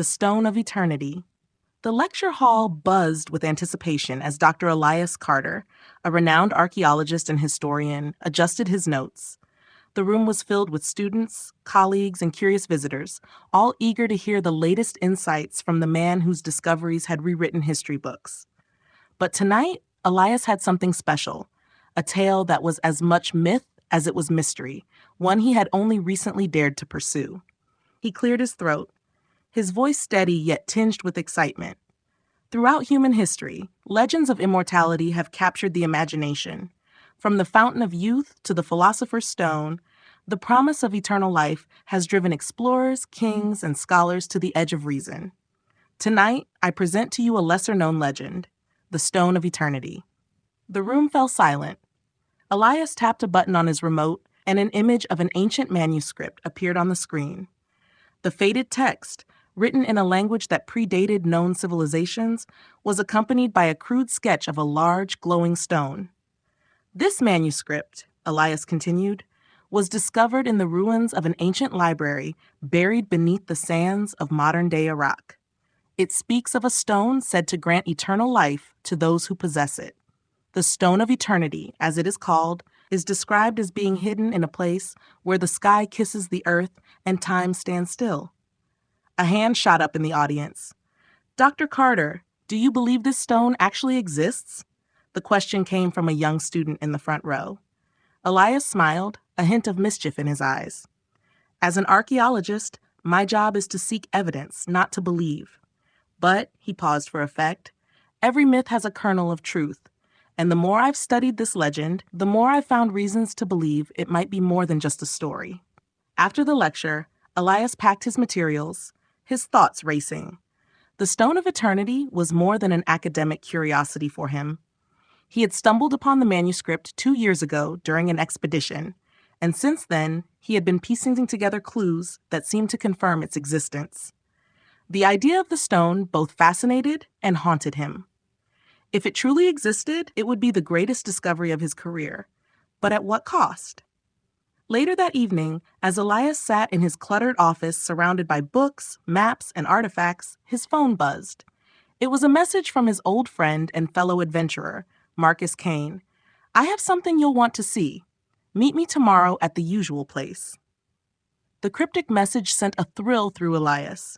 The Stone of Eternity. The lecture hall buzzed with anticipation as Dr. Elias Carter, a renowned archaeologist and historian, adjusted his notes. The room was filled with students, colleagues, and curious visitors, all eager to hear the latest insights from the man whose discoveries had rewritten history books. But tonight, Elias had something special, a tale that was as much myth as it was mystery, one he had only recently dared to pursue. He cleared his throat, his voice steady yet tinged with excitement. Throughout human history, legends of immortality have captured the imagination. From the fountain of youth to the philosopher's stone, the promise of eternal life has driven explorers, kings, and scholars to the edge of reason. Tonight, I present to you a lesser-known legend, the Stone of Eternity. The room fell silent. Elias tapped a button on his remote, and an image of an ancient manuscript appeared on the screen. The faded text, written in a language that predated known civilizations, was accompanied by a crude sketch of a large, glowing stone. This manuscript, Elias continued, was discovered in the ruins of an ancient library buried beneath the sands of modern-day Iraq. It speaks of a stone said to grant eternal life to those who possess it. The Stone of Eternity, as it is called, is described as being hidden in a place where the sky kisses the earth and time stands still. A hand shot up in the audience. Dr. Carter, do you believe this stone actually exists? The question came from a young student in the front row. Elias smiled, a hint of mischief in his eyes. As an archaeologist, my job is to seek evidence, not to believe. But, he paused for effect, every myth has a kernel of truth, and the more I've studied this legend, the more I've found reasons to believe it might be more than just a story. After the lecture, Elias packed his materials, his thoughts racing. The Stone of Eternity was more than an academic curiosity for him. He had stumbled upon the manuscript 2 years ago during an expedition, and since then, he had been piecing together clues that seemed to confirm its existence. The idea of the stone both fascinated and haunted him. If it truly existed, it would be the greatest discovery of his career. But at what cost? Later that evening, as Elias sat in his cluttered office surrounded by books, maps, and artifacts, his phone buzzed. It was a message from his old friend and fellow adventurer, Marcus Kane. I have something you'll want to see. Meet me tomorrow at the usual place. The cryptic message sent a thrill through Elias.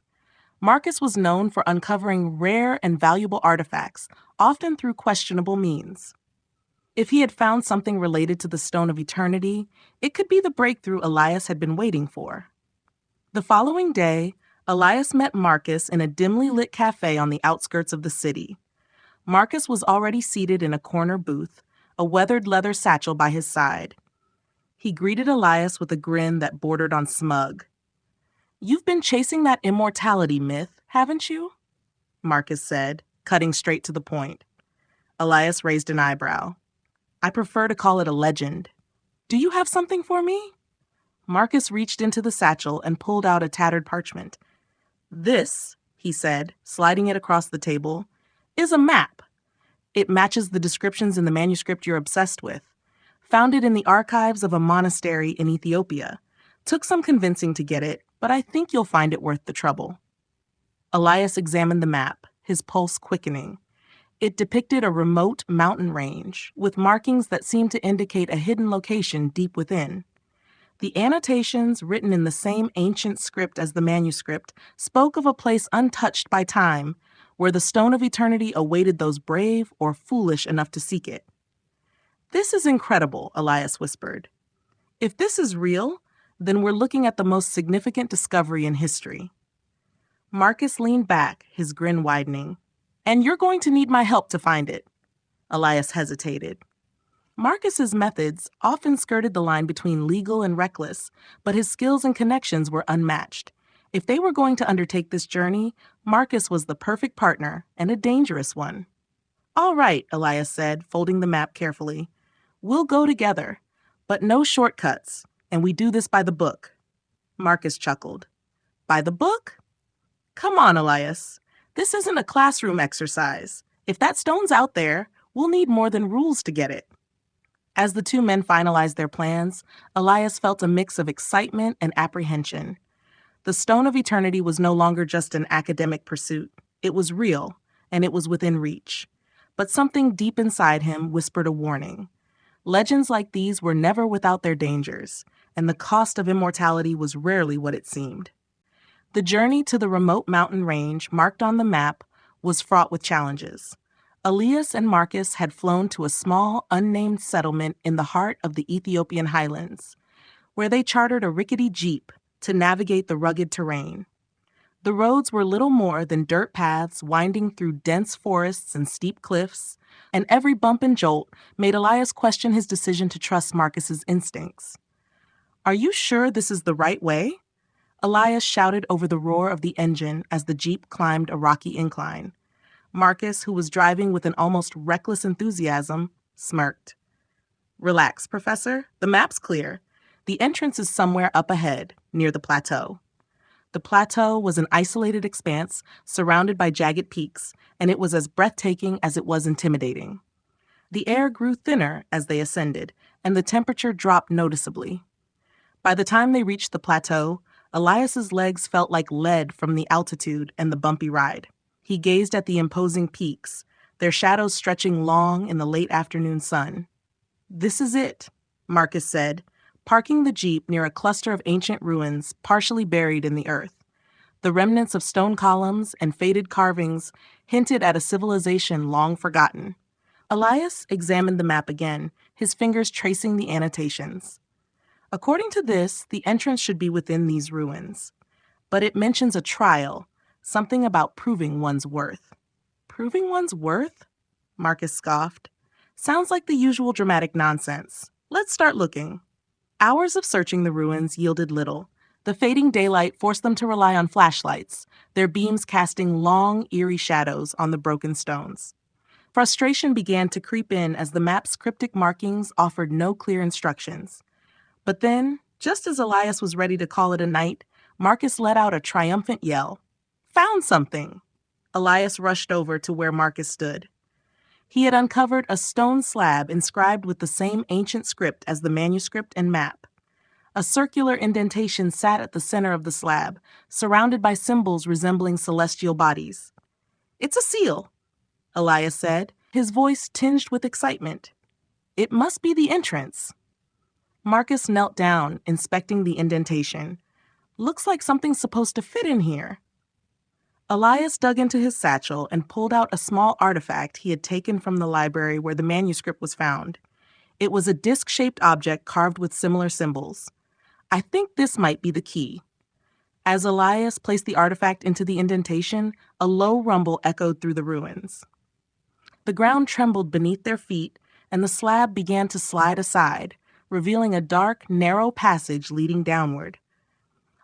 Marcus was known for uncovering rare and valuable artifacts, often through questionable means. If he had found something related to the Stone of Eternity, it could be the breakthrough Elias had been waiting for. The following day, Elias met Marcus in a dimly lit cafe on the outskirts of the city. Marcus was already seated in a corner booth, a weathered leather satchel by his side. He greeted Elias with a grin that bordered on smug. "You've been chasing that immortality myth, haven't you?" Marcus said, cutting straight to the point. Elias raised an eyebrow. "I prefer to call it a legend. Do you have something for me?" Marcus reached into the satchel and pulled out a tattered parchment. "This," he said, sliding it across the table, "is a map. It matches the descriptions in the manuscript you're obsessed with. Found it in the archives of a monastery in Ethiopia. Took some convincing to get it, but I think you'll find it worth the trouble." Elias examined the map, his pulse quickening. It depicted a remote mountain range, with markings that seemed to indicate a hidden location deep within. The annotations, written in the same ancient script as the manuscript, spoke of a place untouched by time, where the Stone of Eternity awaited those brave or foolish enough to seek it. "This is incredible," Elias whispered. "If this is real, then we're looking at the most significant discovery in history." Marcus leaned back, his grin widening. "And you're going to need my help to find it." Elias hesitated. Marcus's methods often skirted the line between legal and reckless, but his skills and connections were unmatched. If they were going to undertake this journey, Marcus was the perfect partner, and a dangerous one. "All right," Elias said, folding the map carefully. "We'll go together, but no shortcuts, and we do this by the book." Marcus chuckled. "By the book? Come on, Elias. This isn't a classroom exercise. If that stone's out there, we'll need more than rules to get it." As the two men finalized their plans, Elias felt a mix of excitement and apprehension. The Stone of Eternity was no longer just an academic pursuit. It was real, and it was within reach. But something deep inside him whispered a warning. Legends like these were never without their dangers, and the cost of immortality was rarely what it seemed. The journey to the remote mountain range marked on the map was fraught with challenges. Elias and Marcus had flown to a small, unnamed settlement in the heart of the Ethiopian Highlands, where they chartered a rickety jeep to navigate the rugged terrain. The roads were little more than dirt paths winding through dense forests and steep cliffs, and every bump and jolt made Elias question his decision to trust Marcus's instincts. "Are you sure this is the right way?" Elias shouted over the roar of the engine as the jeep climbed a rocky incline. Marcus, who was driving with an almost reckless enthusiasm, smirked. "Relax, Professor. The map's clear. The entrance is somewhere up ahead, near the plateau." The plateau was an isolated expanse surrounded by jagged peaks, and it was as breathtaking as it was intimidating. The air grew thinner as they ascended, and the temperature dropped noticeably. By the time they reached the plateau, Elias's legs felt like lead from the altitude and the bumpy ride. He gazed at the imposing peaks, their shadows stretching long in the late afternoon sun. "This is it," Marcus said, parking the jeep near a cluster of ancient ruins partially buried in the earth. The remnants of stone columns and faded carvings hinted at a civilization long forgotten. Elias examined the map again, his fingers tracing the annotations. According to this, the entrance should be within these ruins. But it mentions a trial, something about proving one's worth. "Proving one's worth?" Marcus scoffed. "Sounds like the usual dramatic nonsense. Let's start looking." Hours of searching the ruins yielded little. The fading daylight forced them to rely on flashlights, their beams casting long, eerie shadows on the broken stones. Frustration began to creep in as the map's cryptic markings offered no clear instructions. But then, just as Elias was ready to call it a night, Marcus let out a triumphant yell. "Found something!" Elias rushed over to where Marcus stood. He had uncovered a stone slab inscribed with the same ancient script as the manuscript and map. A circular indentation sat at the center of the slab, surrounded by symbols resembling celestial bodies. "It's a seal," Elias said, his voice tinged with excitement. "It must be the entrance." Marcus knelt down, inspecting the indentation. "Looks like something's supposed to fit in here." Elias dug into his satchel and pulled out a small artifact he had taken from the library where the manuscript was found. It was a disc-shaped object carved with similar symbols. "I think this might be the key." As Elias placed the artifact into the indentation, a low rumble echoed through the ruins. The ground trembled beneath their feet, and the slab began to slide aside, revealing a dark, narrow passage leading downward.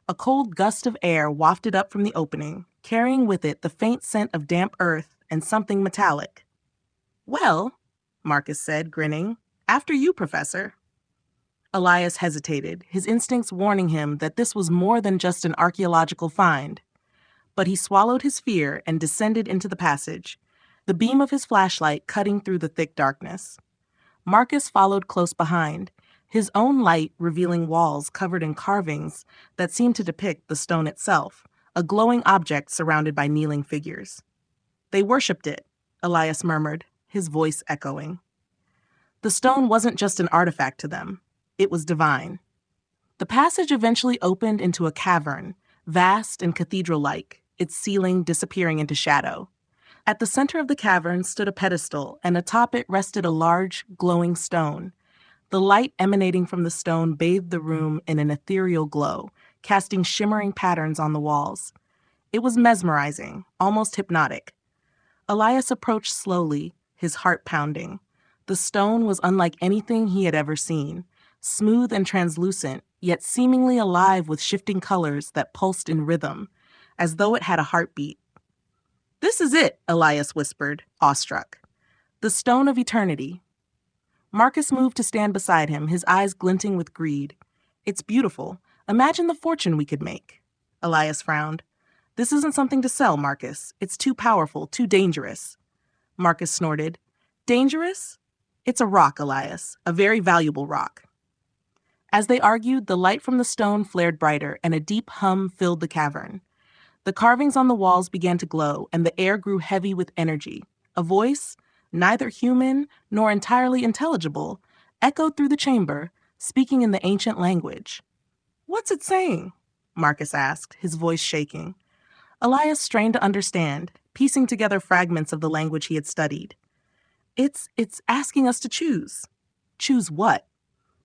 A cold gust of air wafted up from the opening, carrying with it the faint scent of damp earth and something metallic. "Well," Marcus said, grinning, "after you, Professor." Elias hesitated, his instincts warning him that this was more than just an archaeological find. But he swallowed his fear and descended into the passage, the beam of his flashlight cutting through the thick darkness. Marcus followed close behind, his own light revealing walls covered in carvings that seemed to depict the stone itself, a glowing object surrounded by kneeling figures. "They worshipped it," Elias murmured, his voice echoing. The stone wasn't just an artifact to them. It was divine. The passage eventually opened into a cavern, vast and cathedral-like, its ceiling disappearing into shadow. At the center of the cavern stood a pedestal, and atop it rested a large, glowing stone. The light emanating from the stone bathed the room in an ethereal glow, casting shimmering patterns on the walls. It was mesmerizing, almost hypnotic. Elias approached slowly, his heart pounding. The stone was unlike anything he had ever seen, smooth and translucent, yet seemingly alive with shifting colors that pulsed in rhythm, as though it had a heartbeat. "This is it," Elias whispered, awestruck. "The Stone of Eternity." Marcus moved to stand beside him, his eyes glinting with greed. "It's beautiful. Imagine the fortune we could make." Elias frowned. "This isn't something to sell, Marcus. It's too powerful, too dangerous." Marcus snorted. "Dangerous? It's a rock, Elias. A very valuable rock." As they argued, the light from the stone flared brighter, and a deep hum filled the cavern. The carvings on the walls began to glow, and the air grew heavy with energy. A voice, neither human nor entirely intelligible, echoed through the chamber, speaking in the ancient language. "What's it saying?" Marcus asked, his voice shaking. Elias strained to understand, piecing together fragments of the language he had studied. It's asking us to choose." "Choose what?"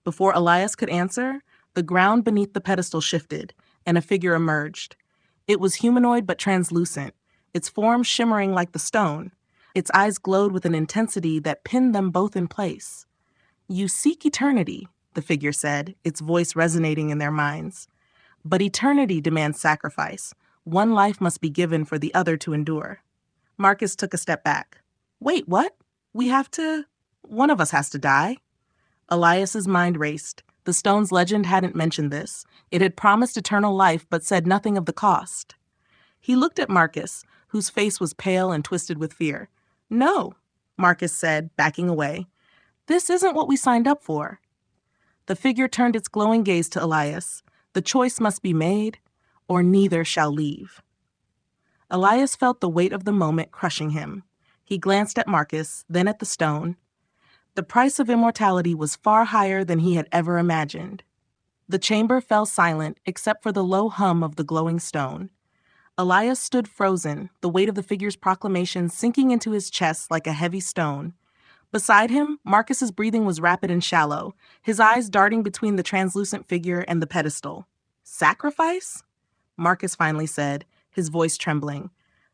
Before Elias could answer, the ground beneath the pedestal shifted, and a figure emerged. It was humanoid but translucent, its form shimmering like the stone. Its eyes glowed with an intensity that pinned them both in place. "You seek eternity," the figure said, its voice resonating in their minds. "But eternity demands sacrifice. One life must be given for the other to endure." Marcus took a step back. "Wait, what? One of us has to die?" Elias's mind raced. The stone's legend hadn't mentioned this. It had promised eternal life, but said nothing of the cost. He looked at Marcus, whose face was pale and twisted with fear. "No," Marcus said, backing away. "This isn't what we signed up for." The figure turned its glowing gaze to Elias. "The choice must be made, or neither shall leave." Elias felt the weight of the moment crushing him. He glanced at Marcus, then at the stone. The price of immortality was far higher than he had ever imagined. The chamber fell silent except for the low hum of the glowing stone. Elias stood frozen, the weight of the figure's proclamation sinking into his chest like a heavy stone. Beside him, Marcus's breathing was rapid and shallow, his eyes darting between the translucent figure and the pedestal. "Sacrifice?" Marcus finally said, his voice trembling.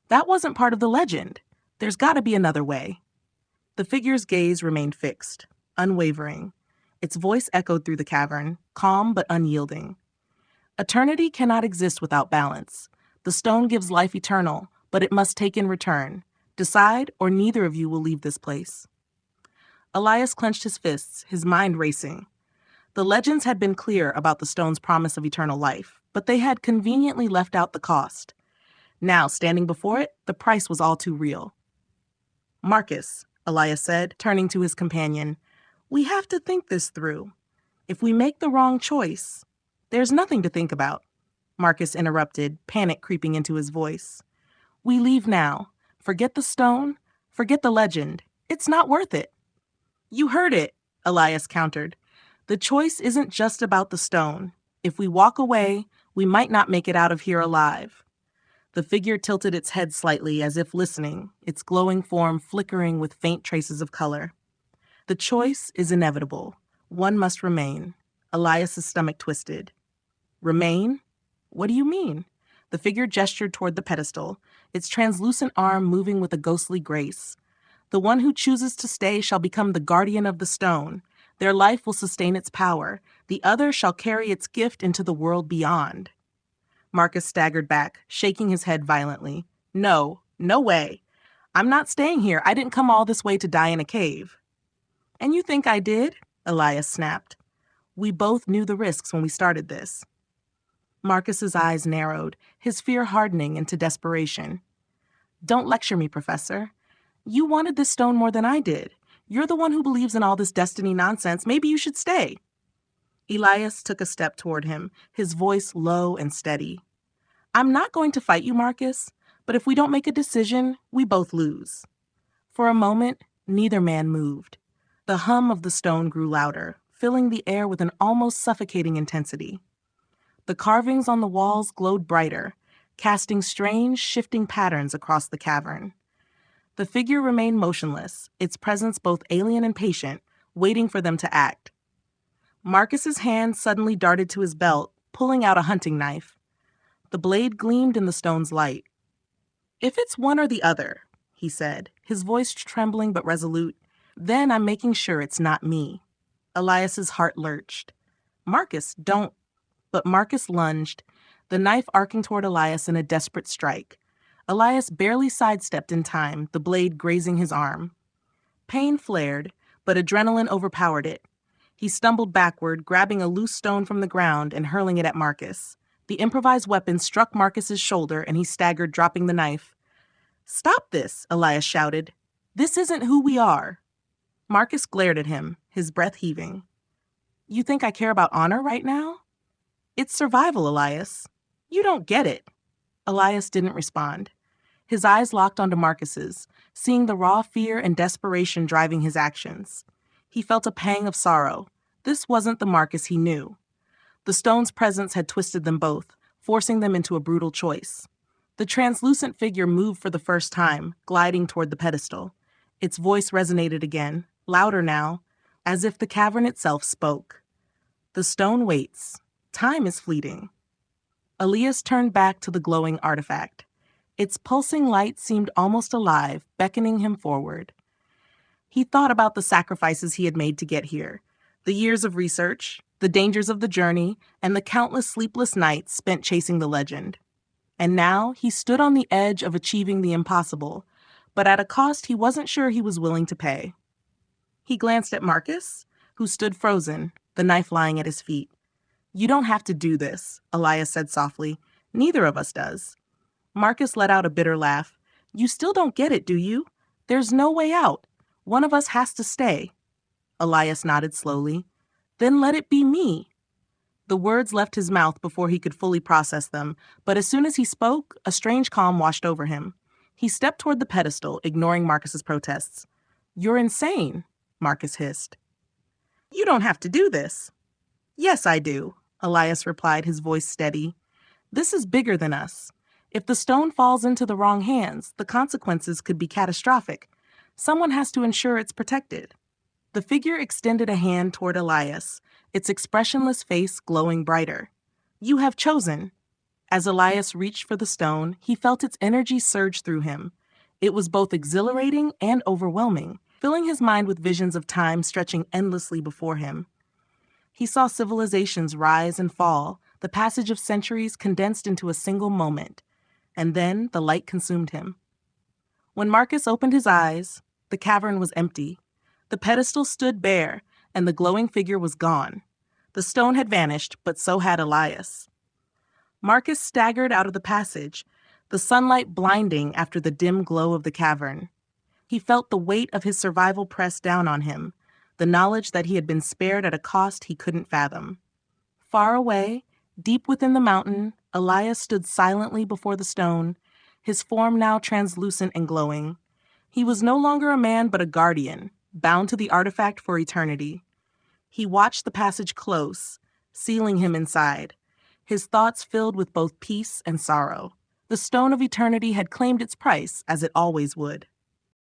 "That wasn't part of the legend. There's got to be another way." The figure's gaze remained fixed, unwavering. Its voice echoed through the cavern, calm but unyielding. "Eternity cannot exist without balance. The stone gives life eternal, but it must take in return. Decide, or neither of you will leave this place." Elias clenched his fists, his mind racing. The legends had been clear about the stone's promise of eternal life, but they had conveniently left out the cost. Now, standing before it, the price was all too real. "Marcus," Elias said, turning to his companion, "we have to think this through. If we make the wrong choice—" "There's nothing to think about," Marcus interrupted, panic creeping into his voice. "We leave now. Forget the stone. Forget the legend. It's not worth it." "You heard it," Elias countered. "The choice isn't just about the stone. If we walk away, we might not make it out of here alive." The figure tilted its head slightly as if listening, its glowing form flickering with faint traces of color. "The choice is inevitable. One must remain." Elias's stomach twisted. "Remain? What do you mean?" The figure gestured toward the pedestal, its translucent arm moving with a ghostly grace. "The one who chooses to stay shall become the guardian of the stone. Their life will sustain its power. The other shall carry its gift into the world beyond." Marcus staggered back, shaking his head violently. "No, no way. I'm not staying here. I didn't come all this way to die in a cave." "And you think I did?" Elias snapped. "We both knew the risks when we started this." Marcus's eyes narrowed, his fear hardening into desperation. "Don't lecture me, Professor. You wanted this stone more than I did. You're the one who believes in all this destiny nonsense. Maybe you should stay." Elias took a step toward him, his voice low and steady. "I'm not going to fight you, Marcus, but if we don't make a decision, we both lose." For a moment, neither man moved. The hum of the stone grew louder, filling the air with an almost suffocating intensity. The carvings on the walls glowed brighter, casting strange, shifting patterns across the cavern. The figure remained motionless, its presence both alien and patient, waiting for them to act. Marcus's hand suddenly darted to his belt, pulling out a hunting knife. The blade gleamed in the stone's light. "If it's one or the other," he said, his voice trembling but resolute, "then I'm making sure it's not me." Elias's heart lurched. "Marcus, don't—" But Marcus lunged, the knife arcing toward Elias in a desperate strike. Elias barely sidestepped in time, the blade grazing his arm. Pain flared, but adrenaline overpowered it. He stumbled backward, grabbing a loose stone from the ground and hurling it at Marcus. The improvised weapon struck Marcus's shoulder, and he staggered, dropping the knife. "Stop this," Elias shouted. "This isn't who we are." Marcus glared at him, his breath heaving. You think I care about honor right now? It's survival, Elias. You don't get it. Elias didn't respond. His eyes locked onto Marcus's, seeing the raw fear and desperation driving his actions. He felt a pang of sorrow. This wasn't the Marcus he knew. The stone's presence had twisted them both, forcing them into a brutal choice. The translucent figure moved for the first time, gliding toward the pedestal. Its voice resonated again, louder now, as if the cavern itself spoke. The stone waits. Time is fleeting. Elias turned back to the glowing artifact. Its pulsing light seemed almost alive, beckoning him forward. He thought about the sacrifices he had made to get here, the years of research, the dangers of the journey, and the countless sleepless nights spent chasing the legend. And now he stood on the edge of achieving the impossible, but at a cost he wasn't sure he was willing to pay. He glanced at Marcus, who stood frozen, the knife lying at his feet. "You don't have to do this," Elias said softly. "Neither of us does." Marcus let out a bitter laugh. "You still don't get it, do you? There's no way out. One of us has to stay." Elias nodded slowly. "Then let it be me." The words left his mouth before he could fully process them, but as soon as he spoke, a strange calm washed over him. He stepped toward the pedestal, ignoring Marcus's protests. "You're insane," Marcus hissed. "You don't have to do this." "Yes, I do," Elias replied, his voice steady. "This is bigger than us. If the stone falls into the wrong hands, the consequences could be catastrophic. Someone has to ensure it's protected." The figure extended a hand toward Elias, its expressionless face glowing brighter. "You have chosen." As Elias reached for the stone, he felt its energy surge through him. It was both exhilarating and overwhelming, filling his mind with visions of time stretching endlessly before him. He saw civilizations rise and fall, the passage of centuries condensed into a single moment. And then the light consumed him. When Marcus opened his eyes, the cavern was empty. The pedestal stood bare, and the glowing figure was gone. The stone had vanished, but so had Elias. Marcus staggered out of the passage, the sunlight blinding after the dim glow of the cavern. He felt the weight of his survival press down on him, the knowledge that he had been spared at a cost he couldn't fathom. Far away, deep within the mountain, Elias stood silently before the stone, his form now translucent and glowing. He was no longer a man but a guardian, bound to the artifact for eternity. He watched the passage close, sealing him inside, his thoughts filled with both peace and sorrow. The stone of eternity had claimed its price, as it always would.